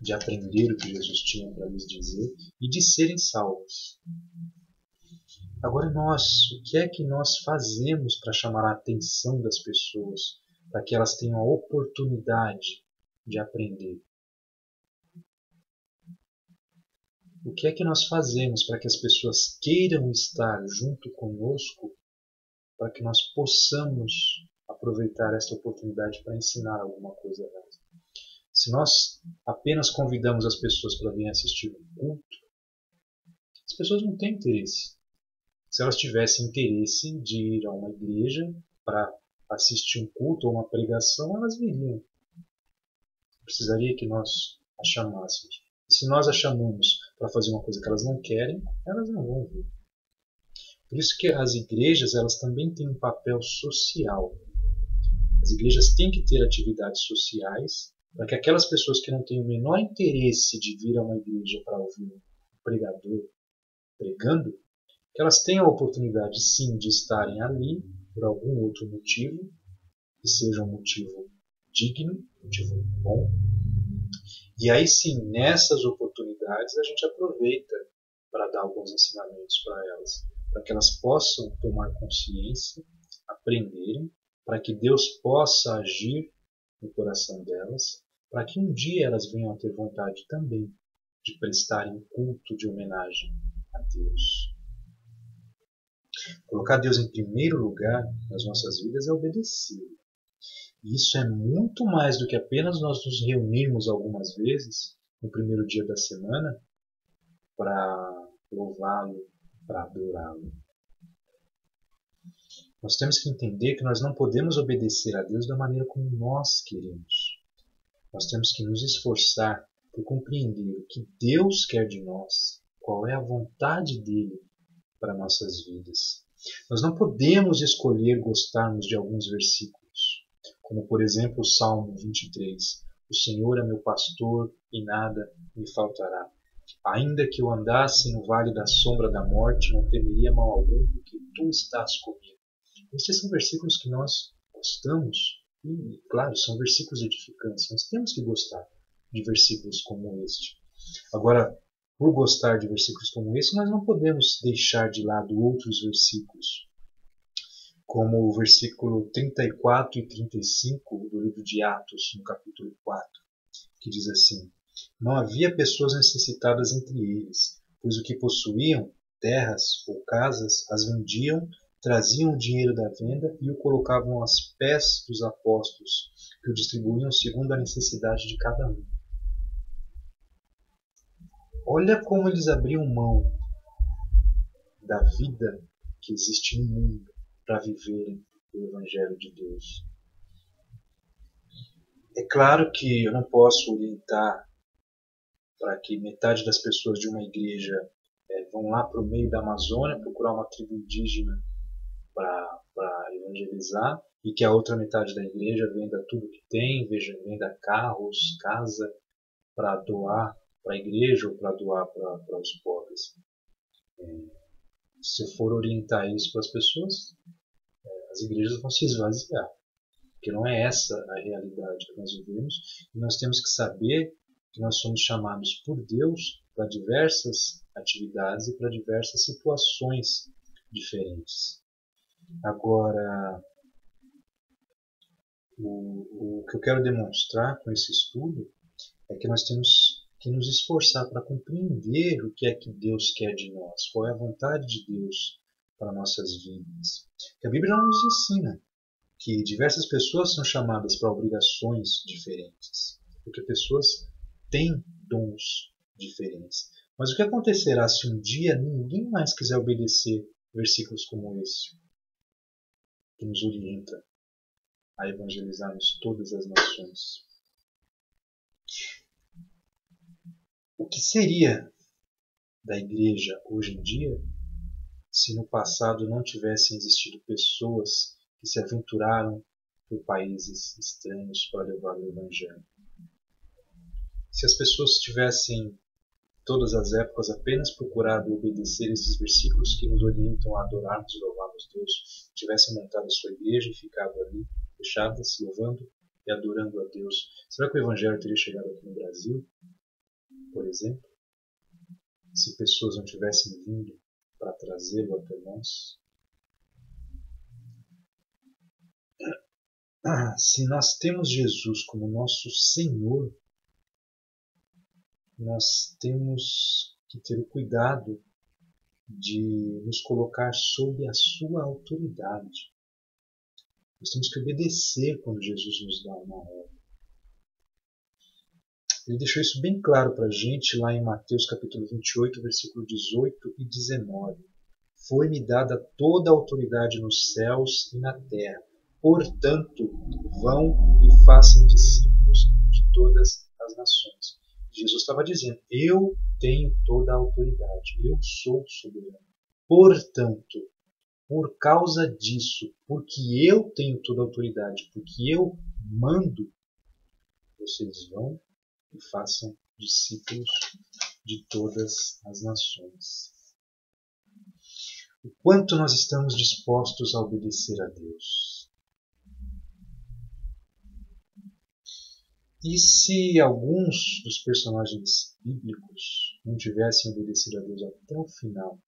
de aprender o que Jesus tinha para lhes dizer e de serem salvos. Agora nós, o que é que nós fazemos para chamar a atenção das pessoas, para que elas tenham a oportunidade de aprender? O que é que nós fazemos para que as pessoas queiram estar junto conosco, para que nós possamos aproveitar esta oportunidade para ensinar alguma coisa a elas? Se nós apenas convidamos as pessoas para virem assistir um culto, as pessoas não têm interesse. Se elas tivessem interesse de ir a uma igreja para assistir um culto ou uma pregação, elas viriam. Precisaria que nós as chamássemos. E se nós as chamamos para fazer uma coisa que elas não querem, elas não vão vir. Por isso que as igrejas, elas também têm um papel social. As igrejas têm que ter atividades sociais para que aquelas pessoas que não têm o menor interesse de vir a uma igreja para ouvir um pregador pregando, que elas tenham a oportunidade sim de estarem ali por algum outro motivo, que seja um motivo digno, um motivo bom. E aí sim, nessas oportunidades, a gente aproveita para dar alguns ensinamentos para elas, para que elas possam tomar consciência, aprenderem, para que Deus possa agir no coração delas, para que um dia elas venham a ter vontade também de prestarem culto de homenagem a Deus. Colocar Deus em primeiro lugar nas nossas vidas é obedecer. E isso é muito mais do que apenas nós nos reunirmos algumas vezes no primeiro dia da semana para louvá-lo, para adorá-lo. Nós temos que entender que nós não podemos obedecer a Deus da maneira como nós queremos. Nós temos que nos esforçar por compreender o que Deus quer de nós, qual é a vontade dele para nossas vidas. Nós não podemos escolher gostarmos de alguns versículos, como por exemplo o Salmo 23. O Senhor é meu pastor e nada me faltará. Ainda que eu andasse no vale da sombra da morte, não temeria mal algum, porque tu estás comigo. Estes são versículos que nós gostamos e, claro, são versículos edificantes. Nós temos que gostar de versículos como este. Agora, por gostar de versículos como esse, nós não podemos deixar de lado outros versículos, como o versículo 34 e 35 do livro de Atos, no capítulo 4, que diz assim: Não havia pessoas necessitadas entre eles, pois o que possuíam, terras ou casas, as vendiam, traziam o dinheiro da venda e o colocavam aos pés dos apóstolos, que o distribuíam segundo a necessidade de cada um. Olha como eles abriam mão da vida que existe no mundo para viverem o Evangelho de Deus. É claro que eu não posso orientar para que metade das pessoas de uma igreja vão lá para o meio da Amazônia procurar uma tribo indígena para evangelizar e que a outra metade da igreja venda tudo que tem, venda carros, casa, para doar para a igreja ou para doar para os pobres. Se eu for orientar isso para as pessoas, as igrejas vão se esvaziar, porque não é essa a realidade que nós vivemos, e nós temos que saber que nós somos chamados por Deus para diversas atividades e para diversas situações diferentes. Agora, o que eu quero demonstrar com esse estudo é que nós temos que nos esforçar para compreender o que é que Deus quer de nós, qual é a vontade de Deus para nossas vidas. Que a Bíblia nos ensina que diversas pessoas são chamadas para obrigações diferentes, porque pessoas têm dons diferentes. Mas o que acontecerá se um dia ninguém mais quiser obedecer versículos como esse, que nos orienta a evangelizarmos todas as nações? O que seria da igreja hoje em dia se no passado não tivessem existido pessoas que se aventuraram por países estranhos para levar o Evangelho? Se as pessoas tivessem, todas as épocas, apenas procurado obedecer esses versículos que nos orientam a adorarmos e louvarmos Deus, tivessem montado a sua igreja e ficado ali, fechadas, louvando e adorando a Deus, será que o Evangelho teria chegado aqui no Brasil? por exemplo, se pessoas não tivessem vindo para trazê-lo até nós. Se nós temos Jesus como nosso Senhor, nós temos que ter o cuidado de nos colocar sob a sua autoridade. Nós temos que obedecer quando Jesus nos dá uma ordem. Ele deixou isso bem claro para a gente lá em Mateus capítulo 28, versículo 18 e 19. Foi-me dada toda a autoridade nos céus e na terra. Portanto, vão e façam discípulos de todas as nações. Jesus estava dizendo, eu tenho toda a autoridade, eu sou soberano. Portanto, por causa disso, porque eu tenho toda a autoridade, porque eu mando, vocês vão e façam discípulos de todas as nações. O quanto nós estamos dispostos a obedecer a Deus? E se alguns dos personagens bíblicos não tivessem obedecido a Deus até o final?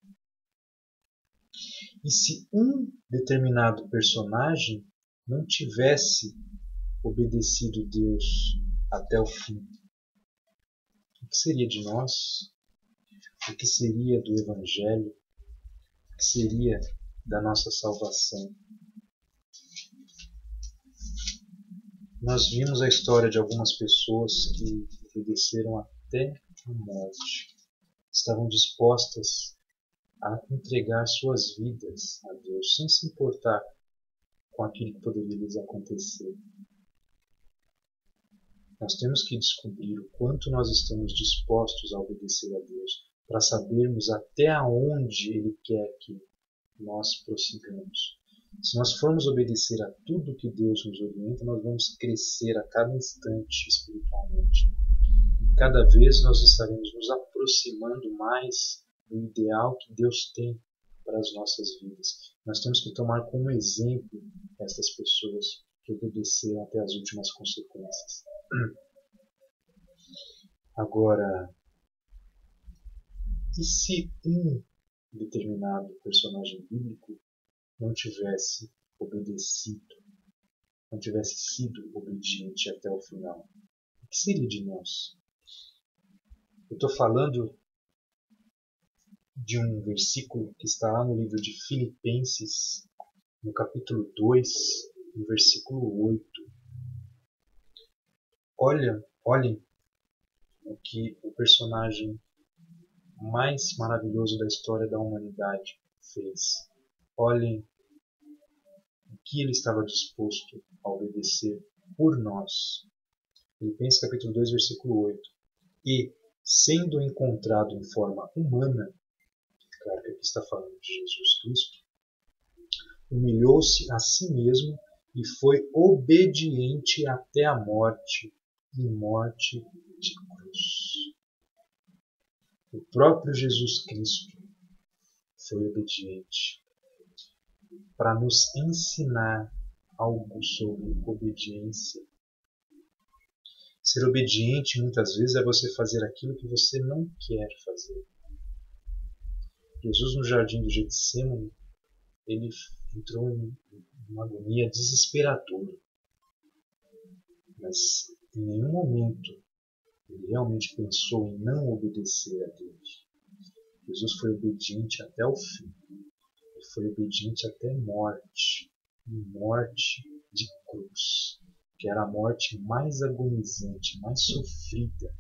E se um determinado personagem não tivesse obedecido a Deus até o fim? O que seria de nós? O que seria do Evangelho? O que seria da nossa salvação? Nós vimos a história de algumas pessoas que obedeceram até a morte. Estavam dispostas a entregar suas vidas a Deus, sem se importar com aquilo que poderia lhes acontecer. Nós temos que descobrir o quanto nós estamos dispostos a obedecer a Deus, para sabermos até onde Ele quer que nós prossigamos. Se nós formos obedecer a tudo que Deus nos orienta, nós vamos crescer a cada instante espiritualmente. E cada vez nós estaremos nos aproximando mais do ideal que Deus tem para as nossas vidas. Nós temos que tomar como exemplo estas pessoas que obedeceram até as últimas consequências. Agora, e se um determinado personagem bíblico não tivesse obedecido, não tivesse sido obediente até o final? O que seria de nós? Eu estou falando de um versículo que está lá no livro de Filipenses, no capítulo 2, no versículo 8. Olhem o que o personagem mais maravilhoso da história da humanidade fez. Olhem o que ele estava disposto a obedecer por nós. Filipenses capítulo 2, versículo 8. E, sendo encontrado em forma humana, claro que aqui está falando de Jesus Cristo, humilhou-se a si mesmo e foi obediente até a morte, e morte de cruz. O próprio Jesus Cristo foi obediente para nos ensinar algo sobre obediência. Ser obediente muitas vezes é você fazer aquilo que você não quer fazer. Jesus no jardim do Getsemane, ele entrou em uma agonia desesperadora. Mas em nenhum momento ele realmente pensou em não obedecer a Deus. Jesus foi obediente até o fim. Ele foi obediente até morte. E morte de cruz, que era a morte mais agonizante, mais sofrida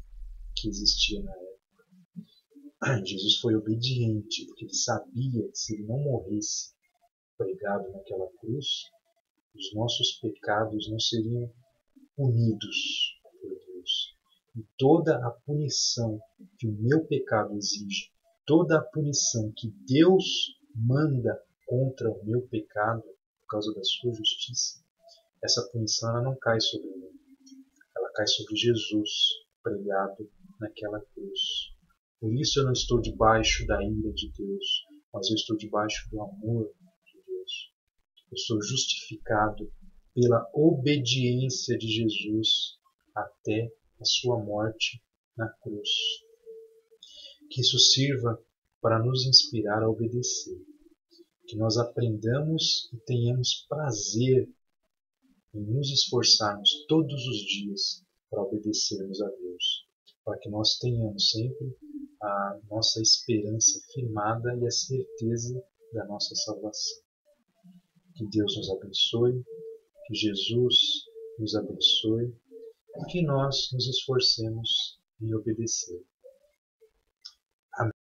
que existia na época. Jesus foi obediente, porque ele sabia que se ele não morresse pregado naquela cruz, os nossos pecados não seriam punidos por Deus. E toda a punição que o meu pecado exige, toda a punição que Deus manda contra o meu pecado, por causa da sua justiça, essa punição ela não cai sobre mim. Ela cai sobre Jesus, pregado naquela cruz. Por isso eu não estou debaixo da ira de Deus, mas eu estou debaixo do amor de Deus. Eu sou justificado pela obediência de Jesus até a sua morte na cruz. Que isso sirva para nos inspirar a obedecer. Que nós aprendamos e tenhamos prazer em nos esforçarmos todos os dias para obedecermos a Deus. Para que nós tenhamos sempre a nossa esperança firmada e a certeza da nossa salvação. Que Deus nos abençoe, que Jesus nos abençoe e que nós nos esforcemos em obedecer.